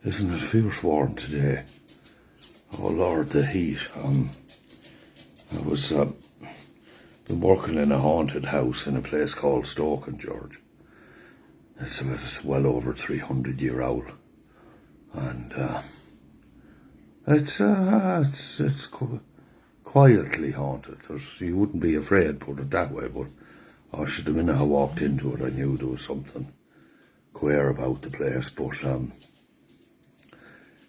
Isn't it fierce warm today? Oh Lord, the heat. I was been working in a haunted house in a place called Stoke-on-George. It's well over 300-year old, and it's quietly haunted. You wouldn't be afraid, put it that way. But the minute I walked into it, I knew there was something queer about the place. But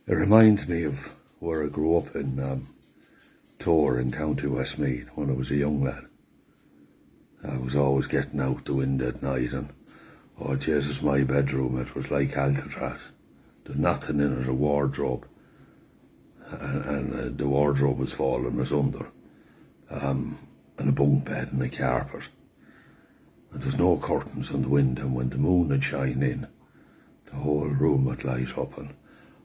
it reminds me of where I grew up in Tor in County Westmeath when I was a young lad. I was always getting out the window at night, and oh Jesus, my bedroom, it was like Alcatraz. There's nothing in it, a wardrobe, and the wardrobe was falling asunder, and a bunk bed and a carpet. And there's no curtains on the window, and when the moon would shine in, the whole room would light up, and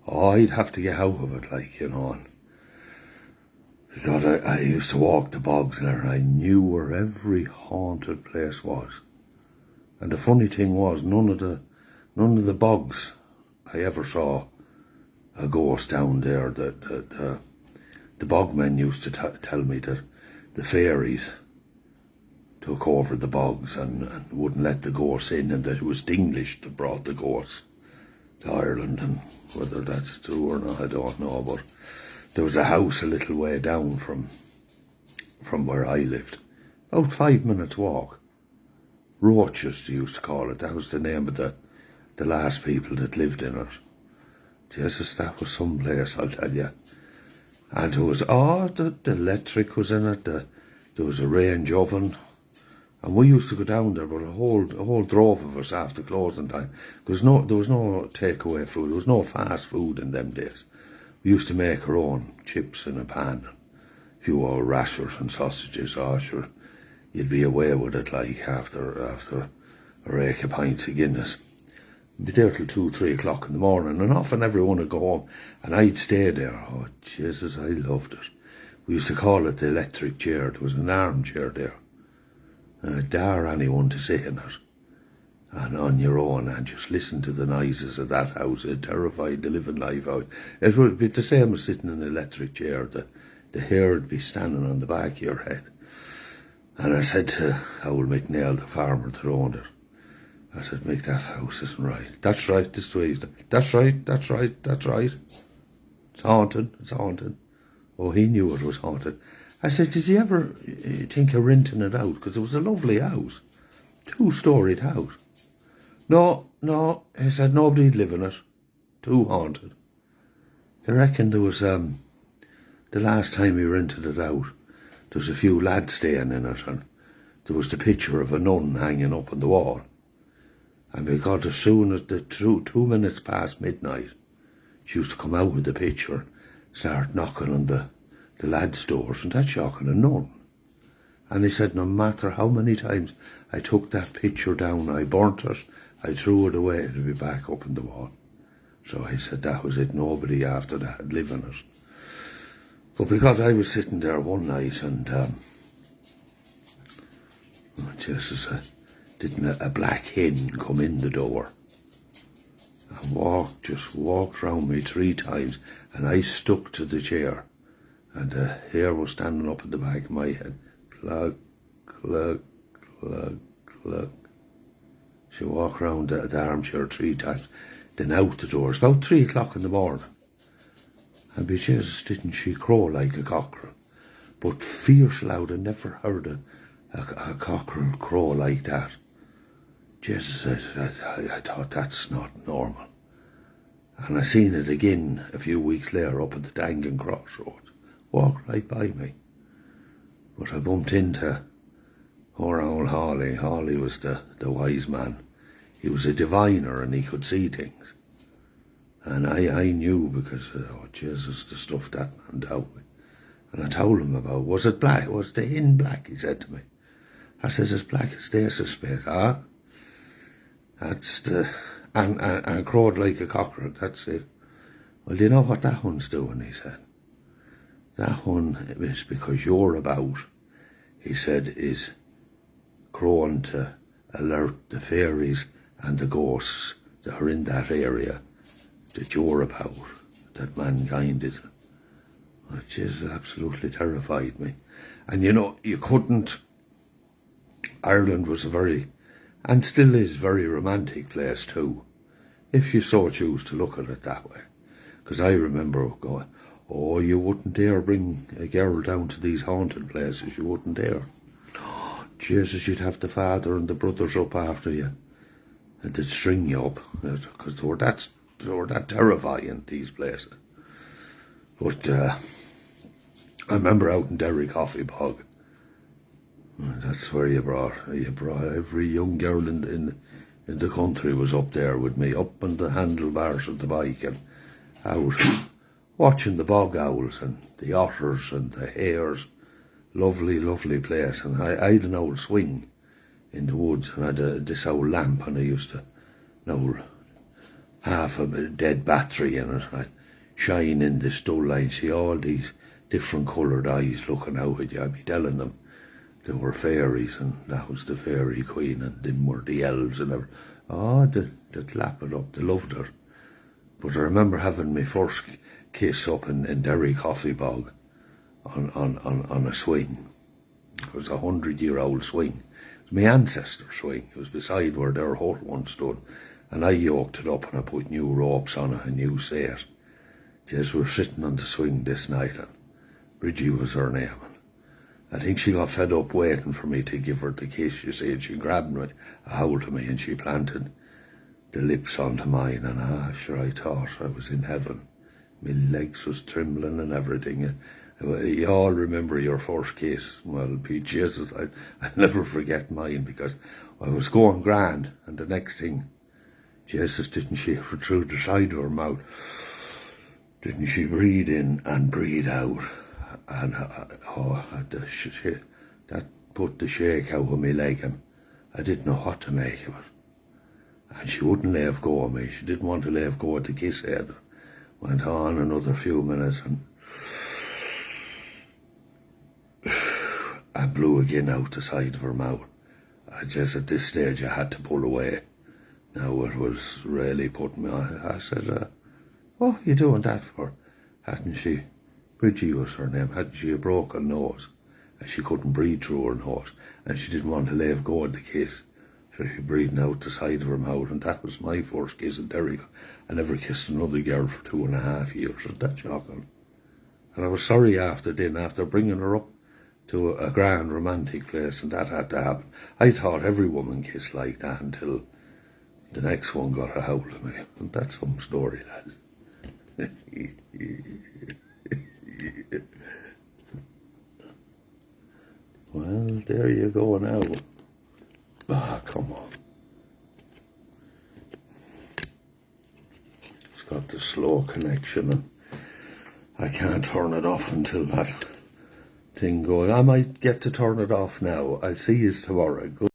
I'd have to get out of it, and because I used to walk the bogs there, and I knew where every haunted place was. And the funny thing was, none of the bogs I ever saw a ghost down there. The bogmen used to tell me that the fairies took over the bogs and wouldn't let the ghosts in, and that it was the English that brought the ghosts to Ireland. And whether that's true or not, I don't know, but there was a house a little way down from where I lived, about 5 minutes walk. Roaches, they used to call it. That was the name of the last people that lived in it. Jesus, that was some place, I'll tell you. And there was, the electric was in it, there was a range oven. And we used to go down there, but a whole drove of us after closing time. There was no takeaway food, there was no fast food in them days. We used to make our own chips in a pan, a few old rashers and sausages. Sure, you'd be away with it after a rake of pints of Guinness. Be there till 2-3 o'clock in the morning, and often everyone would go home, and I'd stay there. Oh Jesus, I loved it. We used to call it the electric chair. There was an armchair there, and I'd dare anyone to sit in it, and on your own, and just listen to the noises of that house. It terrified the living life out. It would be the same as sitting in an electric chair. The hair would be standing on the back of your head. And I said to Owl McNeil, the farmer that owned it, I said, Mick, that house isn't right. That's right, this way. That's right. It's haunted. Oh, he knew it was haunted. I said, did you ever think of renting it out? Because it was a lovely house, 2-storied house. No, he said, nobody'd live in it. Too haunted. I reckon there was, the last time we rented it out, there was a few lads staying in it, and there was the picture of a nun hanging up on the wall. And because as soon as the 2 minutes past midnight, she used to come out with the picture and start knocking on the lads' doors, and that's shocking, a nun. And he said, no matter how many times I took that picture down, I burnt it, I threw it away, it'd be back up on the wall. So he said that was it, nobody after that had lived in it. But because I was sitting there one night, and didn't a black hen come in the door and walked round me 3 times, and I stuck to the chair, and the hair was standing up at the back of my head. Cluck, cluck, cluck, cluck. She walked round the armchair 3 times, then out the door. It's about 3 o'clock in the morning. And be Jesus, didn't she crow like a cockerel? But fierce loud. I never heard a cockerel crow like that. Jesus, I thought that's not normal. And I seen it again a few weeks later up at the Dangan Crossroads. Walked right by me. But I bumped into our old Hawley. Hawley was the wise man. He was a diviner, and he could see things. And I knew because, Jesus, the stuff that man told me. And I told him about, was it black? Was the hen black? He said to me. I said, as black as they suspect. That's and crowed like a cockerel, that's it. Well, do you know what that one's doing, he said. That one is because you're about, he said, is crowing to alert the fairies and the ghosts that are in that area that you're about, that mankind is, which is absolutely terrified me. And you know, you couldn't, Ireland was a very, and still is, very romantic place too, if you so choose to look at it that way. Because I remember going, oh, you wouldn't dare bring a girl down to these haunted places, you wouldn't dare. Jesus, you'd have the father and the brothers up after you, and they'd string you up, because they were that terrifying, these places. But I remember out in Derry Coffee Bog, that's where you brought every young girl in the country was up there with me, up on the handlebars of the bike and out watching the bog owls and the otters and the hares. Lovely, lovely place. And I had an old swing in the woods, and I had this old lamp, and I used to, half a dead battery in it. I'd shine in this dull light, see all these different coloured eyes looking out at you. I'd be telling them they were fairies, and that was the fairy queen, and them were the elves, and everything. Oh, they'd lap it up, they loved her. But I remember having my first kiss up in Derry Coffee Bog on a swing. It was 100-year-old swing. It was my ancestor's swing. It was beside where their hut once stood, and I yoked it up and I put new ropes on it, a new set. Just we're sitting on the swing this night, and Bridgie was her name. I think she got fed up waiting for me to give her the kiss, you see, and she grabbed me, a hold of me, and she planted the lips onto mine, and sure, I thought I was in heaven. My legs was trembling and everything. You all remember your first kiss. Well, Jesus, I'll never forget mine, because I was going grand, and the next thing, Jesus, didn't she, through the side of her mouth, didn't she breathe in and breathe out? And that put the shake out of my leg, and I didn't know what to make of it. And she wouldn't let go of me. She didn't want to let go of the kiss either. Went on another few minutes, and I blew again out the side of her mouth. I just, at this stage, I had to pull away. Now it was really putting me on. I said, what are you doing that for? Hadn't she, Bridgie was her name, hadn't she a broken nose? And she couldn't breathe through her nose, and she didn't want to let go of the kiss. So she breathing out the side of her mouth, and that was my first kiss in Derry. I never kissed another girl for 2.5 years. Was that shocking? And I was sorry after bringing her up to a grand romantic place, and that had to happen. I thought every woman kissed like that until the next one got a hold of me. And that's some story, lads. Well, there you go now. Come on. It's got the slow connection, and I can't turn it off until that thing going. I might get to turn it off now. I'll see you tomorrow. Good.